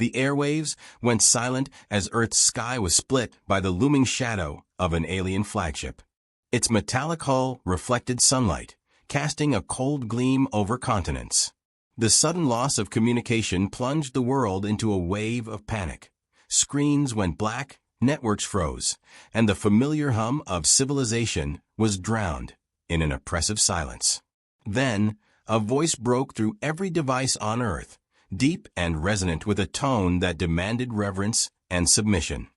The airwaves went silent as Earth's sky was split by the looming shadow of an alien flagship. Its metallic hull reflected sunlight, casting a cold gleam over continents. The sudden loss of communication plunged the world into a wave of panic. Screens went black, networks froze, and the familiar hum of civilization was drowned in an oppressive silence. Then, a voice broke through every device on Earth, deep and resonant with a tone that demanded reverence and submission.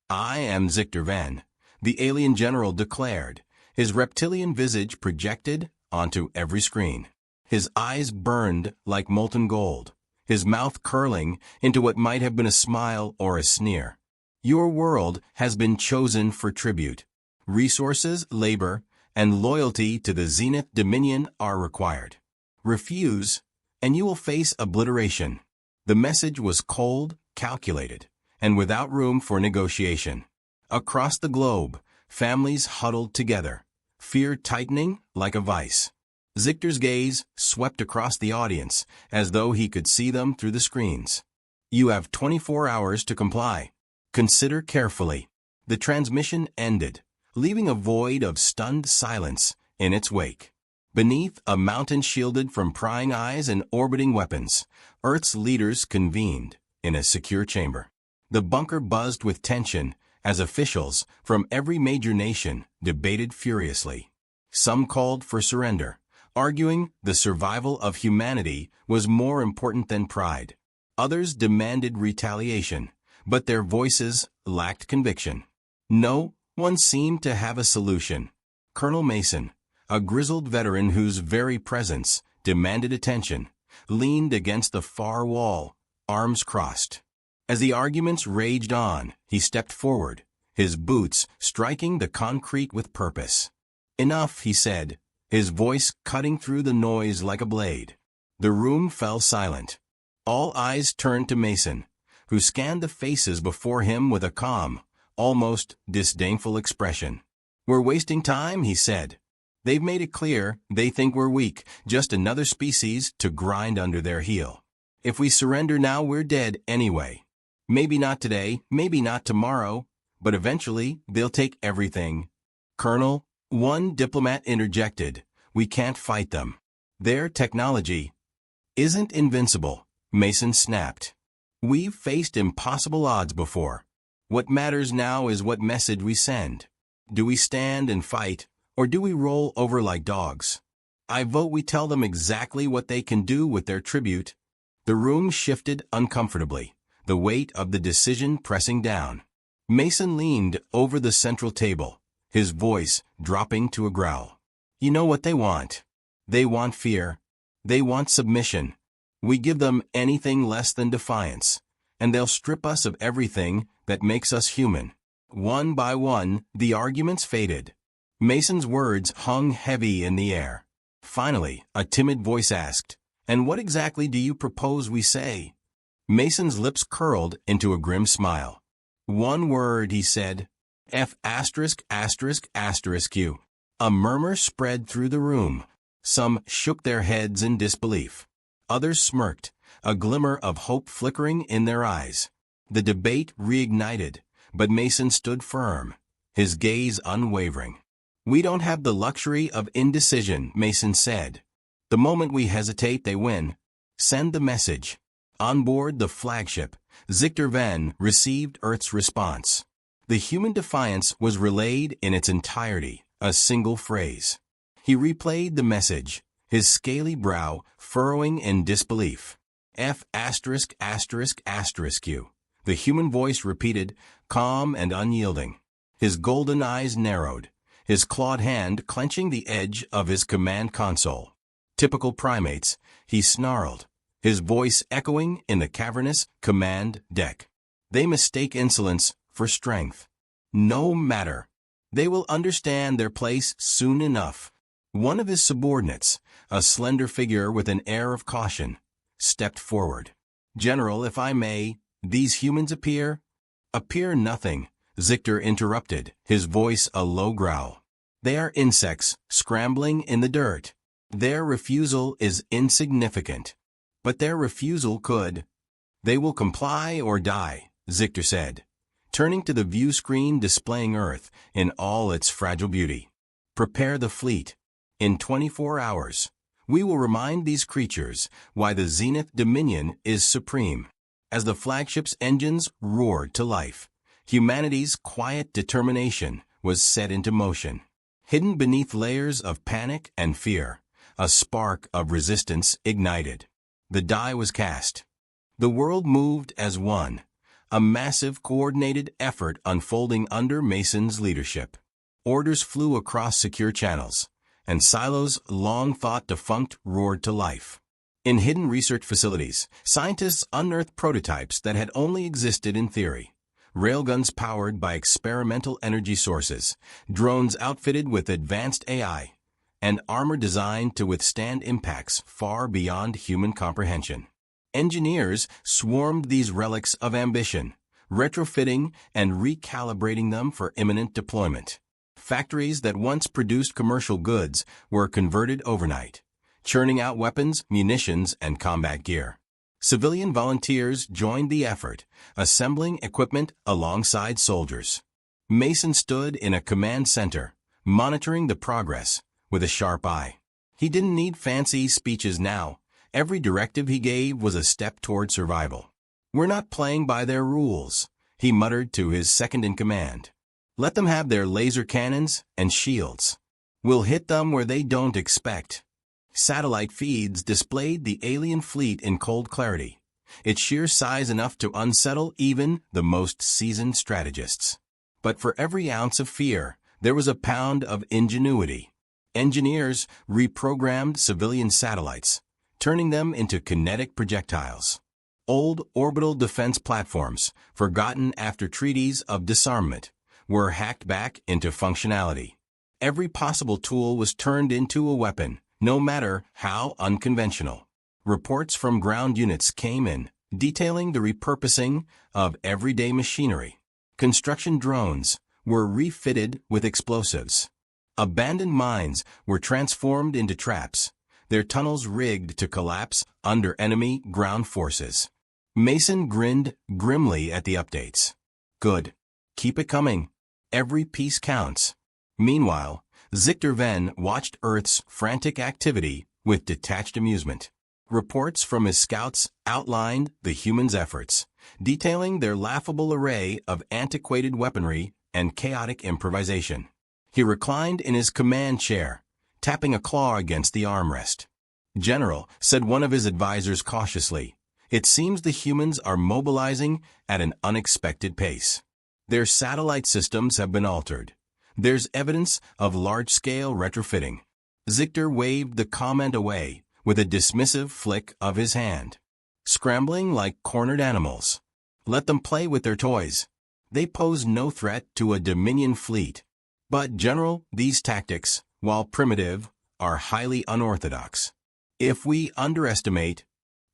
"I am Zictor Van," the alien general declared, his reptilian visage projected onto every screen. His eyes burned like molten gold, his mouth curling into what might have been a smile or a sneer. "Your world has been chosen for tribute. Resources, labor, and loyalty to the Zenith Dominion are required. Refuse, and you will face obliteration." The message was cold, calculated, and without room for negotiation. Across the globe, families huddled together, fear tightening like a vice. Zictor's gaze swept across the audience as though he could see them through the screens. "You have 24 hours to comply. Consider carefully." The transmission ended, leaving a void of stunned silence in its wake. Beneath a mountain shielded from prying eyes and orbiting weapons, Earth's leaders convened in a secure chamber. The bunker buzzed with tension as officials from every major nation debated furiously. Some called for surrender, arguing the survival of humanity was more important than pride. Others demanded retaliation, but their voices lacked conviction. No one seemed to have a solution. Colonel Mason, a grizzled veteran whose very presence demanded attention, leaned against the far wall, arms crossed. As the arguments raged on, he stepped forward, his boots striking the concrete with purpose. "Enough," he said, his voice cutting through the noise like a blade. The room fell silent. All eyes turned to Mason, who scanned the faces before him with a calm, almost disdainful expression. "We're wasting time," he said. "They've made it clear they think we're weak, just another species to grind under their heel. If we surrender now, we're dead anyway. Maybe not today, maybe not tomorrow, but eventually they'll take everything." "Colonel," one diplomat interjected, "we can't fight them. Their technology isn't invincible," Mason snapped. "We've faced impossible odds before. What matters now is what message we send. Do we stand and fight, or do we roll over like dogs? I vote we tell them exactly what they can do with their tribute." The room shifted uncomfortably, the weight of the decision pressing down. Mason leaned over the central table, his voice dropping to a growl. "You know what they want. They want fear. They want submission. We give them anything less than defiance, and they'll strip us of everything that makes us human." One by one, the arguments faded. Mason's words hung heavy in the air. Finally, a timid voice asked, "And what exactly do you propose we say?" Mason's lips curled into a grim smile. "One word," he said. "F**********. A murmur spread through the room. Some shook their heads in disbelief. Others smirked, a glimmer of hope flickering in their eyes. The debate reignited, but Mason stood firm, his gaze unwavering. "We don't have the luxury of indecision," Mason said. "The moment we hesitate, they win. Send the message." On board the flagship, Zictor Van received Earth's response. The human defiance was relayed in its entirety, a single phrase. He replayed the message, his scaly brow furrowing in disbelief. "F********. The human voice repeated, calm and unyielding. His golden eyes narrowed, his clawed hand clenching the edge of his command console. Typical primates, he snarled, his voice echoing in the cavernous command deck. "They mistake insolence for strength. No matter. They will understand their place soon enough." One of his subordinates, a slender figure with an air of caution, stepped forward. "General, if I may, these humans appear—" "Appear nothing," Zictor interrupted, his voice a low growl. "They are insects scrambling in the dirt. Their refusal is insignificant. But their refusal could—" They will comply or die, Zichter said, turning to the view screen displaying Earth in all its fragile beauty. Prepare the fleet. In 24 hours, we will remind these creatures why the Zenith Dominion is supreme. As the flagship's engines roared to life, humanity's quiet determination was set into motion. Hidden beneath layers of panic and fear, a spark of resistance ignited. The die was cast. The world moved as one, a massive coordinated effort unfolding under Mason's leadership. Orders flew across secure channels, and silos long thought defunct roared to life. In hidden research facilities, scientists unearthed prototypes that had only existed in theory. Railguns powered by experimental energy sources, drones outfitted with advanced AI, and armor designed to withstand impacts far beyond human comprehension. Engineers swarmed these relics of ambition, retrofitting and recalibrating them for imminent deployment. Factories that once produced commercial goods were converted overnight, churning out weapons, munitions, and combat gear. Civilian volunteers joined the effort, assembling equipment alongside soldiers. Mason stood in a command center, monitoring the progress with a sharp eye. He didn't need fancy speeches now. Every directive he gave was a step toward survival. "We're not playing by their rules," he muttered to his second-in-command. "Let them have their laser cannons and shields. We'll hit them where they don't expect." Satellite feeds displayed the alien fleet in cold clarity, its sheer size enough to unsettle even the most seasoned strategists. But for every ounce of fear, there was a pound of ingenuity. Engineers reprogrammed civilian satellites, turning them into kinetic projectiles. Old orbital defense platforms, forgotten after treaties of disarmament, were hacked back into functionality. Every possible tool was turned into a weapon, no matter how unconventional. Reports from ground units came in, detailing the repurposing of everyday machinery. Construction drones were refitted with explosives. Abandoned mines were transformed into traps, their tunnels rigged to collapse under enemy ground forces. Mason grinned grimly at the updates. "Good. Keep it coming. Every piece counts." Meanwhile, Zichter Venn watched Earth's frantic activity with detached amusement. Reports from his scouts outlined the humans' efforts, detailing their laughable array of antiquated weaponry and chaotic improvisation. He reclined in his command chair, tapping a claw against the armrest. "General," said one of his advisors cautiously, "it seems the humans are mobilizing at an unexpected pace. Their satellite systems have been altered. There's evidence of large-scale retrofitting." Zichter waved the comment away with a dismissive flick of his hand. "Scrambling like cornered animals. Let them play with their toys. They pose no threat to a Dominion fleet. But, General, these tactics, while primitive, are highly unorthodox. If we underestimate..."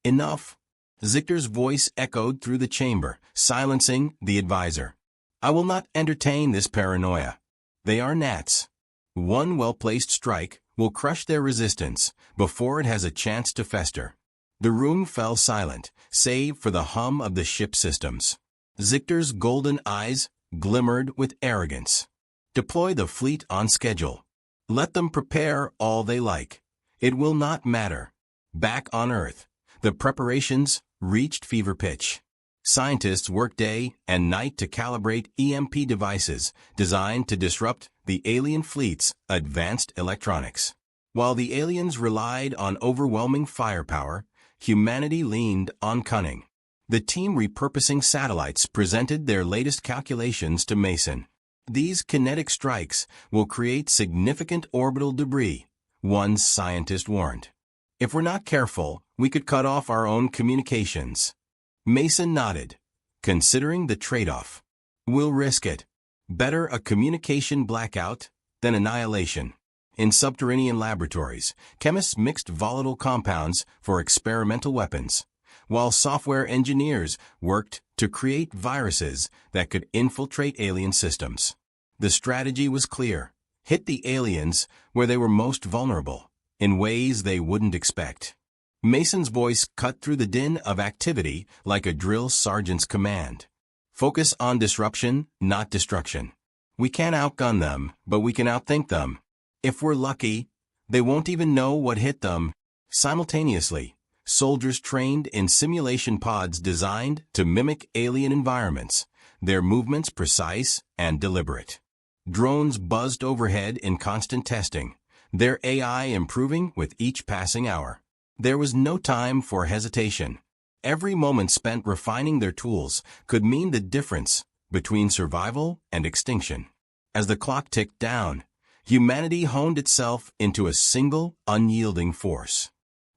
"Enough." Zichter's voice echoed through the chamber, silencing the advisor. "I will not entertain this paranoia. They are gnats. One well-placed strike will crush their resistance before it has a chance to fester." The room fell silent, save for the hum of the ship systems. Zichter's golden eyes glimmered with arrogance. "Deploy the fleet on schedule. Let them prepare all they like. It will not matter." Back on Earth, the preparations reached fever pitch. Scientists worked day and night to calibrate EMP devices designed to disrupt the alien fleet's advanced electronics. While the aliens relied on overwhelming firepower, humanity leaned on cunning. The team repurposing satellites presented their latest calculations to Mason. "These kinetic strikes will create significant orbital debris," one scientist warned. "If we're not careful, we could cut off our own communications." Mason nodded, considering the trade-off. "We'll risk it. Better a communication blackout than annihilation." In subterranean laboratories, chemists mixed volatile compounds for experimental weapons, while software engineers worked to create viruses that could infiltrate alien systems. The strategy was clear: hit the aliens where they were most vulnerable, in ways they wouldn't expect. Mason's voice cut through the din of activity like a drill sergeant's command. Focus on disruption, not destruction. We can't outgun them, but we can outthink them. If we're lucky, they won't even know what hit them. Simultaneously, soldiers trained in simulation pods designed to mimic alien environments, their movements precise and deliberate. Drones buzzed overhead in constant testing, their AI improving with each passing hour. There was no time for hesitation. Every moment spent refining their tools could mean the difference between survival and extinction. As the clock ticked down, humanity honed itself into a single, unyielding force.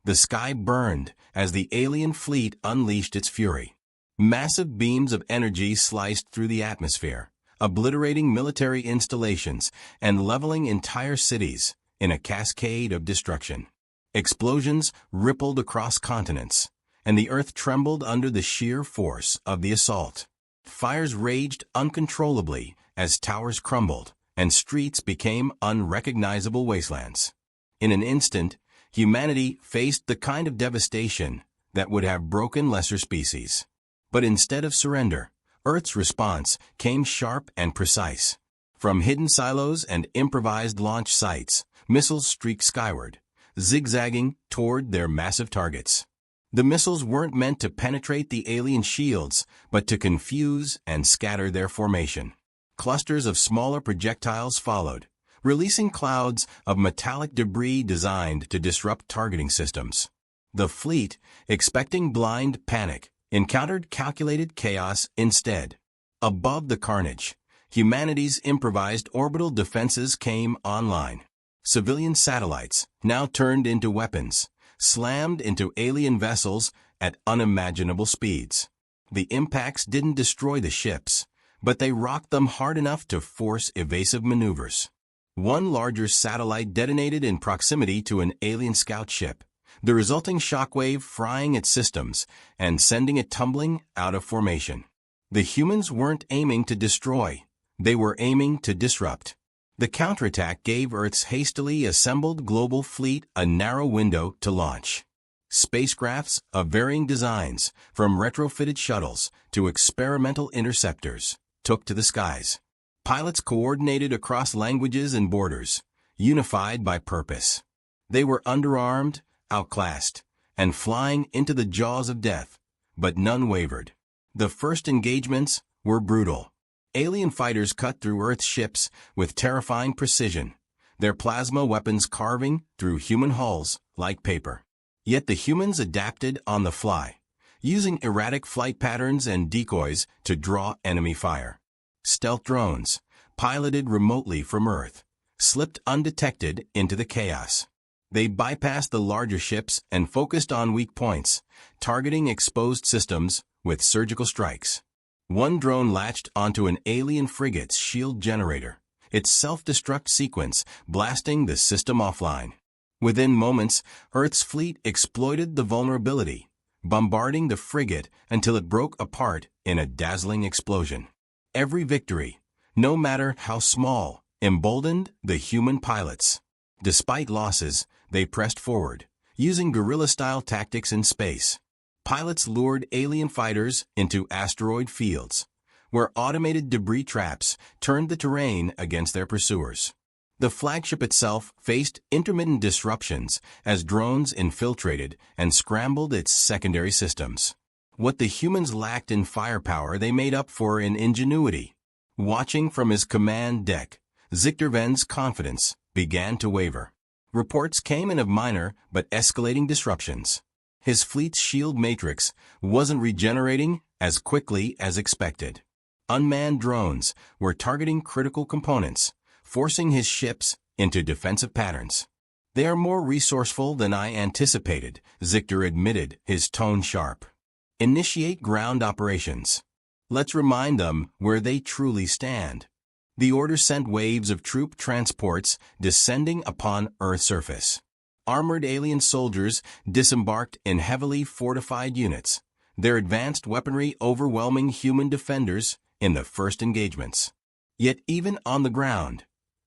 The sky burned as the alien fleet unleashed its fury. Massive beams of energy sliced through the atmosphere, obliterating military installations and leveling entire cities in a cascade of destruction. Explosions rippled across continents, and the earth trembled under the sheer force of the assault. Fires raged uncontrollably as towers crumbled, and streets became unrecognizable wastelands. In an instant, humanity faced the kind of devastation that would have broken lesser species. But instead of surrender, Earth's response came sharp and precise. From hidden silos and improvised launch sites, missiles streaked skyward, zigzagging toward their massive targets. The missiles weren't meant to penetrate the alien shields, but to confuse and scatter their formation. Clusters of smaller projectiles followed, releasing clouds of metallic debris designed to disrupt targeting systems. The fleet, expecting blind panic, encountered calculated chaos instead. Above the carnage, humanity's improvised orbital defenses came online. Civilian satellites, now turned into weapons, slammed into alien vessels at unimaginable speeds. The impacts didn't destroy the ships, but they rocked them hard enough to force evasive maneuvers. One larger satellite detonated in proximity to an alien scout ship, the resulting shockwave frying its systems and sending it tumbling out of formation. The humans weren't aiming to destroy, they were aiming to disrupt. The counterattack gave Earth's hastily assembled global fleet a narrow window to launch. Spacecrafts of varying designs, from retrofitted shuttles to experimental interceptors, took to the skies. Pilots coordinated across languages and borders, unified by purpose. They were underarmed, outclassed, and flying into the jaws of death, but none wavered. The first engagements were brutal. Alien fighters cut through Earth's ships with terrifying precision, their plasma weapons carving through human hulls like paper. Yet the humans adapted on the fly, using erratic flight patterns and decoys to draw enemy fire. Stealth drones, piloted remotely from Earth, slipped undetected into the chaos. They bypassed the larger ships and focused on weak points, targeting exposed systems with surgical strikes. One drone latched onto an alien frigate's shield generator, its self-destruct sequence blasting the system offline. Within moments, Earth's fleet exploited the vulnerability, bombarding the frigate until it broke apart in a dazzling explosion. Every victory, no matter how small, emboldened the human pilots. Despite losses, they pressed forward, using guerrilla-style tactics in space. Pilots lured alien fighters into asteroid fields, where automated debris traps turned the terrain against their pursuers. The flagship itself faced intermittent disruptions as drones infiltrated and scrambled its secondary systems. What the humans lacked in firepower they made up for in ingenuity. Watching from his command deck, Zichterven's confidence began to waver. Reports came in of minor but escalating disruptions. His fleet's shield matrix wasn't regenerating as quickly as expected. Unmanned drones were targeting critical components, forcing his ships into defensive patterns. "They are more resourceful than I anticipated," Zichter admitted, his tone sharp. "Initiate ground operations. Let's remind them where they truly stand." The order sent waves of troop transports descending upon Earth's surface. Armored alien soldiers disembarked in heavily fortified units, their advanced weaponry overwhelming human defenders in the first engagements. Yet even on the ground,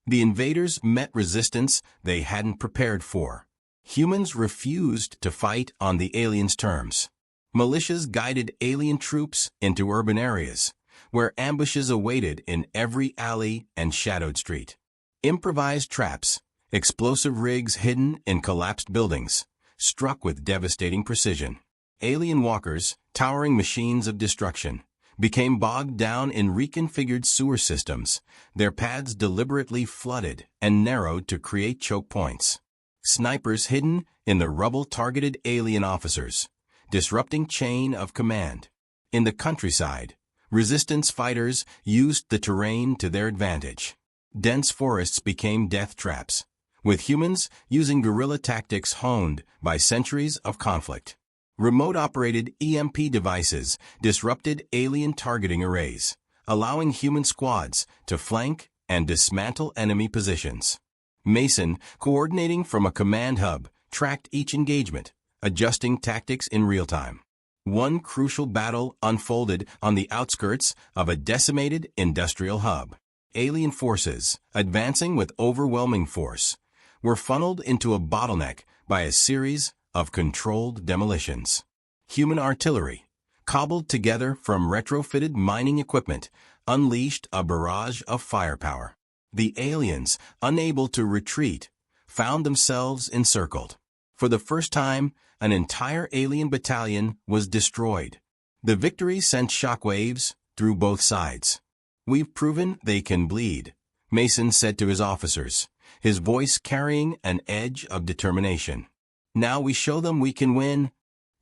the invaders met resistance they hadn't prepared for. Humans refused to fight on the aliens' terms. Militias guided alien troops into urban areas, where ambushes awaited in every alley and shadowed street. Improvised traps, explosive rigs hidden in collapsed buildings, struck with devastating precision. Alien walkers, towering machines of destruction, became bogged down in reconfigured sewer systems, their paths deliberately flooded and narrowed to create choke points. Snipers hidden in the rubble targeted alien officers, disrupting chain of command. In the countryside, resistance fighters used the terrain to their advantage. Dense forests became death traps, with humans using guerrilla tactics honed by centuries of conflict. Remote-operated EMP devices disrupted alien targeting arrays, allowing human squads to flank and dismantle enemy positions. Mason, coordinating from a command hub, tracked each engagement, adjusting tactics in real time. One crucial battle unfolded on the outskirts of a decimated industrial hub. Alien forces, advancing with overwhelming force, were funneled into a bottleneck by a series of controlled demolitions. Human artillery, cobbled together from retrofitted mining equipment, unleashed a barrage of firepower. The aliens, unable to retreat, found themselves encircled. For the first time, an entire alien battalion was destroyed. The victory sent shockwaves through both sides. "We've proven they can bleed," Mason said to his officers, his voice carrying an edge of determination. "Now we show them we can win."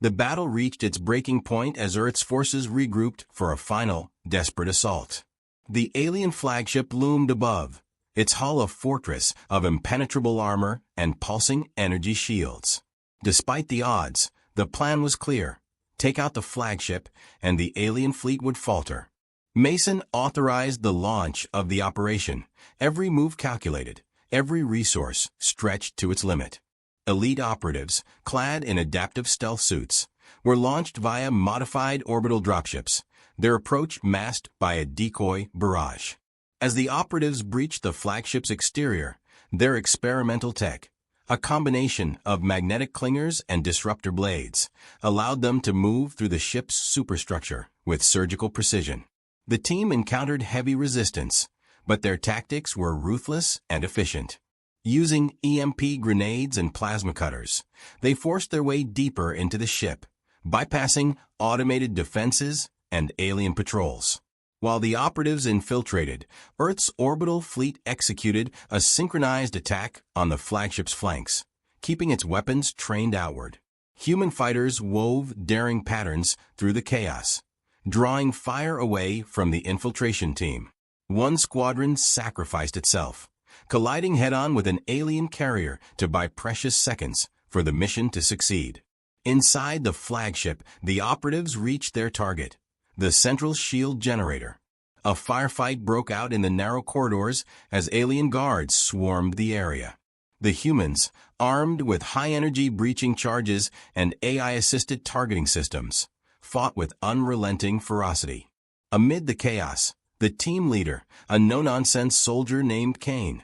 The battle reached its breaking point as Earth's forces regrouped for a final, desperate assault. The alien flagship loomed above, its hull a fortress of impenetrable armor and pulsing energy shields. Despite the odds, the plan was clear: take out the flagship, and the alien fleet would falter. Mason authorized the launch of the operation, every move calculated, every resource stretched to its limit. Elite operatives, clad in adaptive stealth suits, were launched via modified orbital dropships, their approach masked by a decoy barrage. As the operatives breached the flagship's exterior, their experimental tech, a combination of magnetic clingers and disruptor blades, allowed them to move through the ship's superstructure with surgical precision. The team encountered heavy resistance, but their tactics were ruthless and efficient. Using EMP grenades and plasma cutters, they forced their way deeper into the ship, bypassing automated defenses and alien patrols. While the operatives infiltrated, Earth's orbital fleet executed a synchronized attack on the flagship's flanks, keeping its weapons trained outward. Human fighters wove daring patterns through the chaos, drawing fire away from the infiltration team. One squadron sacrificed itself, colliding head-on with an alien carrier to buy precious seconds for the mission to succeed. Inside the flagship, the operatives reached their target, the central shield generator. A firefight broke out in the narrow corridors as alien guards swarmed the area. The humans, armed with high-energy breaching charges and AI-assisted targeting systems, fought with unrelenting ferocity. Amid the chaos, the team leader, a no-nonsense soldier named Kane,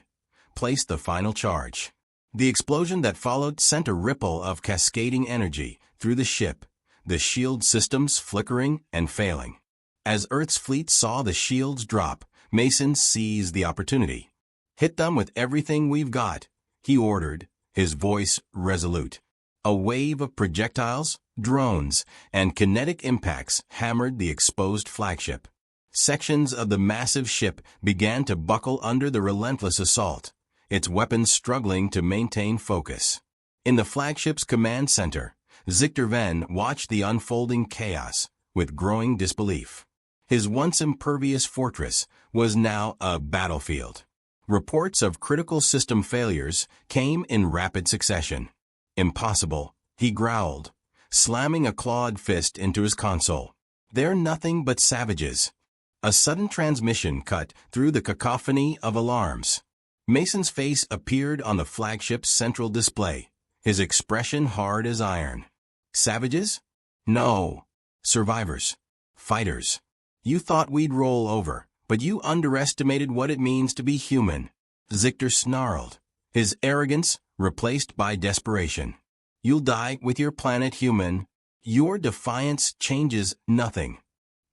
placed the final charge. The explosion that followed sent a ripple of cascading energy through the ship, the shield systems flickering and failing. As Earth's fleet saw the shields drop, Mason seized the opportunity. "Hit them with everything we've got," he ordered, his voice resolute. A wave of projectiles, drones, and kinetic impacts hammered the exposed flagship. Sections of the massive ship began to buckle under the relentless assault, its weapons struggling to maintain focus. In the flagship's command center, Zictor Venn watched the unfolding chaos with growing disbelief. His once impervious fortress was now a battlefield. Reports of critical system failures came in rapid succession. "Impossible," he growled, slamming a clawed fist into his console. "They're nothing but savages." A sudden transmission cut through the cacophony of alarms. Mason's face appeared on the flagship's central display, his expression hard as iron. "Savages? No. Survivors. Fighters. You thought we'd roll over, but you underestimated what it means to be human." Zictor snarled, his arrogance replaced by desperation. You'll die with your planet, human. Your defiance changes nothing.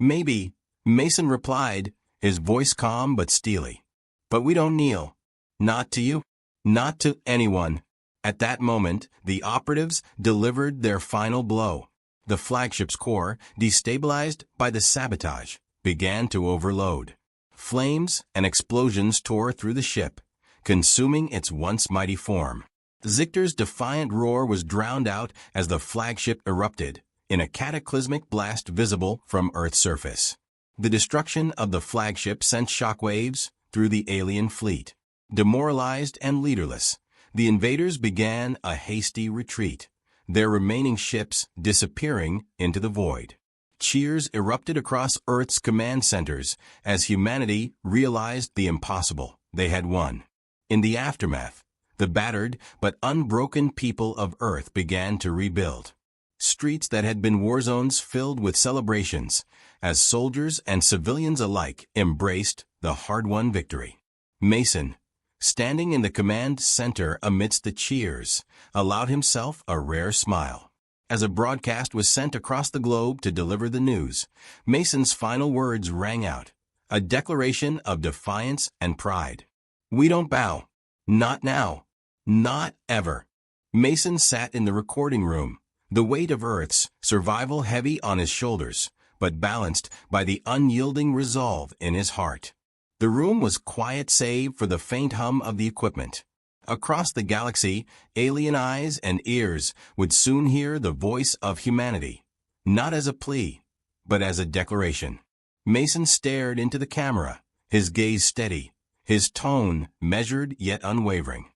Maybe, Mason replied, his voice calm but steely. But we don't kneel. Not to you. Not to anyone. At that moment, the operatives delivered their final blow. The flagship's core, destabilized by the sabotage, began to overload. Flames and explosions tore through the ship, consuming its once mighty form. Zictor's defiant roar was drowned out as the flagship erupted, in a cataclysmic blast visible from Earth's surface. The destruction of the flagship sent shockwaves through the alien fleet. Demoralized and leaderless, the invaders began a hasty retreat, their remaining ships disappearing into the void. Cheers erupted across Earth's command centers as humanity realized the impossible. They had won. In the aftermath, the battered but unbroken people of Earth began to rebuild. Streets that had been war zones filled with celebrations as soldiers and civilians alike embraced the hard-won victory. Mason, standing in the command center amidst the cheers, allowed himself a rare smile. As a broadcast was sent across the globe to deliver the news, Mason's final words rang out, a declaration of defiance and pride. We don't bow. Not now. Not ever. Mason sat in the recording room, the weight of Earth's survival heavy on his shoulders, but balanced by the unyielding resolve in his heart. The room was quiet save for the faint hum of the equipment. Across the galaxy, alien eyes and ears would soon hear the voice of humanity, not as a plea, but as a declaration. Mason stared into the camera, his gaze steady, his tone measured yet unwavering.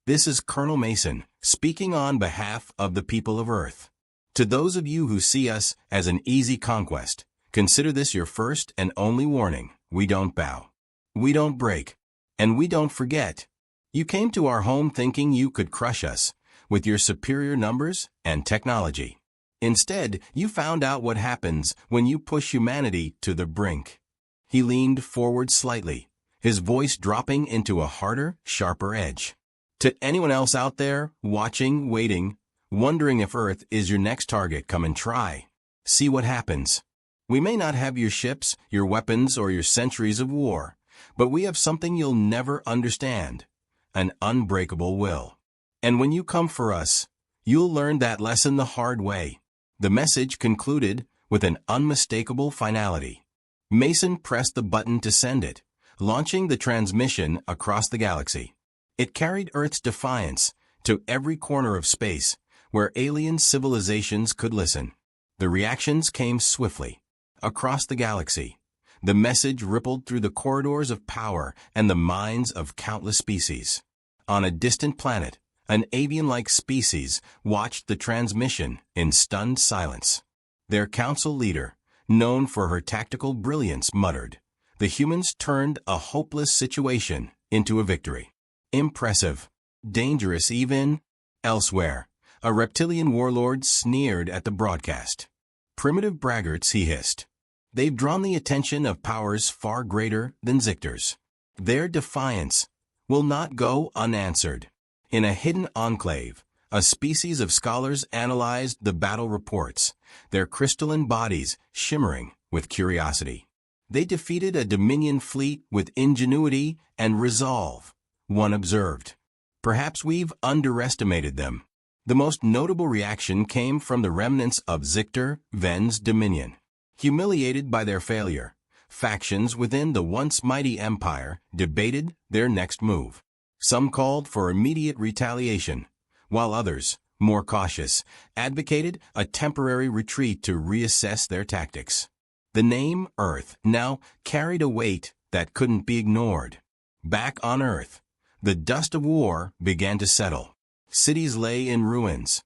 This is Colonel Mason, speaking on behalf of the people of Earth. To those of you who see us as an easy conquest, consider this your first and only warning. We don't bow. We don't break. And we don't forget. You came to our home thinking you could crush us with your superior numbers and technology. Instead, you found out what happens when you push humanity to the brink. He leaned forward slightly, his voice dropping into a harder, sharper edge. To anyone else out there, watching, waiting, wondering if Earth is your next target, come and try. See what happens. We may not have your ships, your weapons, or your centuries of war, but we have something you'll never understand, an unbreakable will. And when you come for us, you'll learn that lesson the hard way. The message concluded with an unmistakable finality. Mason pressed the button to send it, launching the transmission across the galaxy. It carried Earth's defiance to every corner of space where alien civilizations could listen. The reactions came swiftly. Across the galaxy, the message rippled through the corridors of power and the minds of countless species. On a distant planet, an avian-like species watched the transmission in stunned silence. Their council leader, known for her tactical brilliance, muttered, "The humans turned a hopeless situation into a victory." Impressive. Dangerous even. Elsewhere, a reptilian warlord sneered at the broadcast. "Primitive braggarts," he hissed. "They've drawn the attention of powers far greater than Zictor's. Their defiance will not go unanswered." In a hidden enclave, a species of scholars analyzed the battle reports, their crystalline bodies shimmering with curiosity. They defeated a Dominion fleet with ingenuity and resolve, one observed. Perhaps we've underestimated them. The most notable reaction came from the remnants of Zictor Ven's Dominion. Humiliated by their failure, factions within the once mighty empire debated their next move. Some called for immediate retaliation, while others, more cautious, advocated a temporary retreat to reassess their tactics. The name Earth now carried a weight that couldn't be ignored. Back on Earth, the dust of war began to settle. Cities lay in ruins,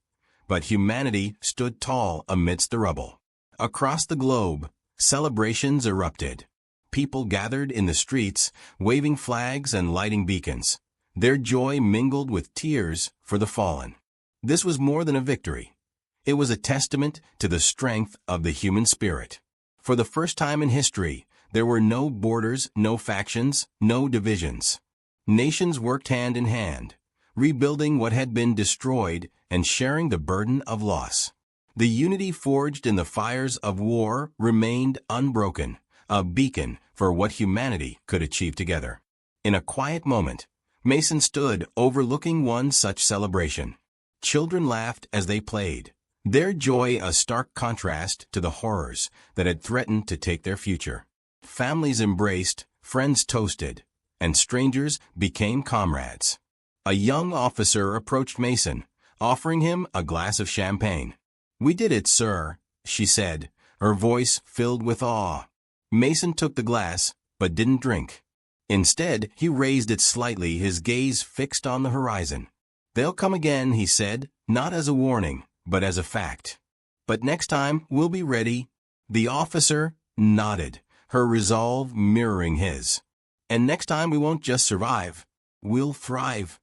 but humanity stood tall amidst the rubble. Across the globe, celebrations erupted. People gathered in the streets, waving flags and lighting beacons. Their joy mingled with tears for the fallen. This was more than a victory. It was a testament to the strength of the human spirit. For the first time in history, there were no borders, no factions, no divisions. Nations worked hand in hand, rebuilding what had been destroyed and sharing the burden of loss. The unity forged in the fires of war remained unbroken, a beacon for what humanity could achieve together. In a quiet moment, Mason stood overlooking one such celebration. Children laughed as they played, their joy a stark contrast to the horrors that had threatened to take their future. Families embraced, friends toasted, and strangers became comrades. A young officer approached Mason, offering him a glass of champagne. "We did it, sir," she said, her voice filled with awe. Mason took the glass, but didn't drink. Instead, he raised it slightly, his gaze fixed on the horizon. "They'll come again," he said, not as a warning, but as a fact. "But next time, we'll be ready." The officer nodded, her resolve mirroring his. "And next time we won't just survive, we'll thrive."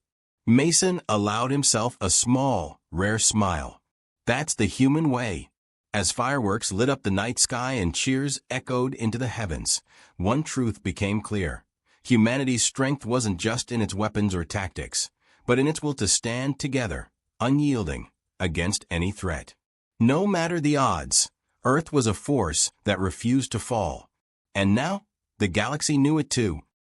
Mason allowed himself a small, rare smile. That's the human way. As fireworks lit up the night sky and cheers echoed into the heavens, one truth became clear. Humanity's strength wasn't just in its weapons or tactics, but in its will to stand together, unyielding, against any threat. No matter the odds, Earth was a force that refused to fall. And now, the galaxy knew it too.